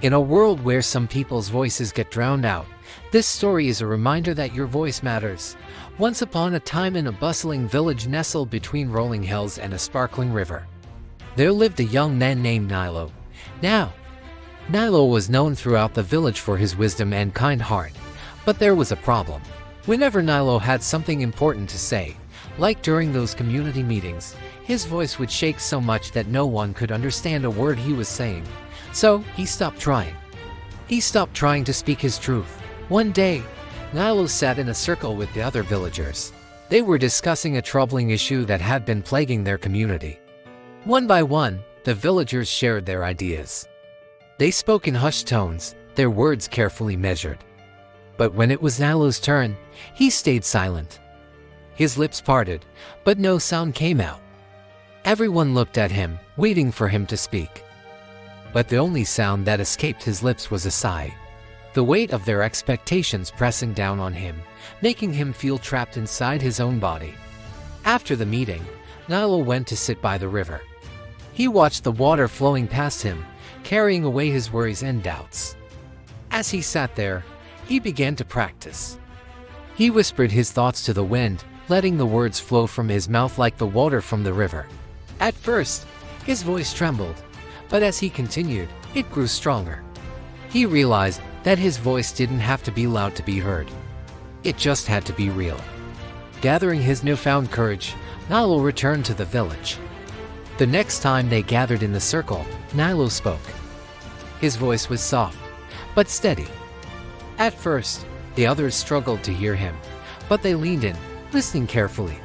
In a world where some people's voices get drowned out, this story is a reminder that your voice matters. Once upon a time, in a bustling village nestled between rolling hills and a sparkling river, there lived a young man named Nilo. Now, Nilo was known throughout the village for his wisdom and kind heart. But there was a problem. Whenever Nilo had something important to say, like during those community meetings, his voice would shake so much that no one could understand a word he was saying. So, he stopped trying. He stopped trying to speak his truth. One day, Nilo sat in a circle with the other villagers. They were discussing a troubling issue that had been plaguing their community. One by one, the villagers shared their ideas. They spoke in hushed tones, their words carefully measured. But when it was Nilo's turn, he stayed silent. His lips parted, but no sound came out. Everyone looked at him, waiting for him to speak. But the only sound that escaped his lips was a sigh. The weight of their expectations pressing down on him, making him feel trapped inside his own body. After the meeting, Nilo went to sit by the river. He watched the water flowing past him, carrying away his worries and doubts. As he sat there, he began to practice. He whispered his thoughts to the wind, letting the words flow from his mouth like the water from the river. At first, his voice trembled, but as he continued, it grew stronger. He realized that his voice didn't have to be loud to be heard. It just had to be real. Gathering his newfound courage, Nilo returned to the village. The next time they gathered in the circle, Nilo spoke. His voice was soft, but steady. At first, the others struggled to hear him, but they leaned in, listening carefully.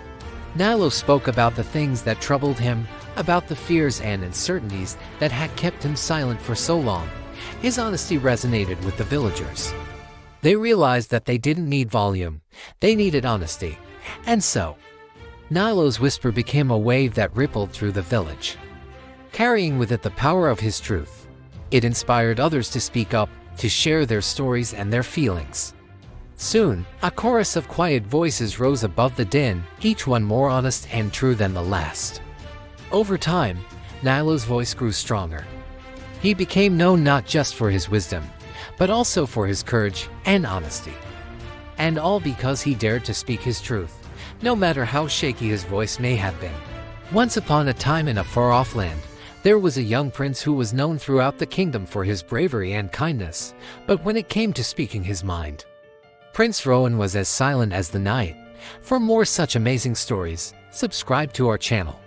Nilo spoke about the things that troubled him, about the fears and uncertainties that had kept him silent for so long. His honesty resonated with the villagers. They realized that they didn't need volume, they needed honesty. And so, Nilo's whisper became a wave that rippled through the village, carrying with it the power of his truth. It inspired others to speak up, to share their stories and their feelings. Soon, a chorus of quiet voices rose above the din, each one more honest and true than the last. Over time, Nilo's voice grew stronger. He became known not just for his wisdom, but also for his courage and honesty. And all because he dared to speak his truth, no matter how shaky his voice may have been. Once upon a time, in a far-off land, there was a young prince who was known throughout the kingdom for his bravery and kindness, but when it came to speaking his mind, Prince Rowan was as silent as the night. For more such amazing stories, subscribe to our channel.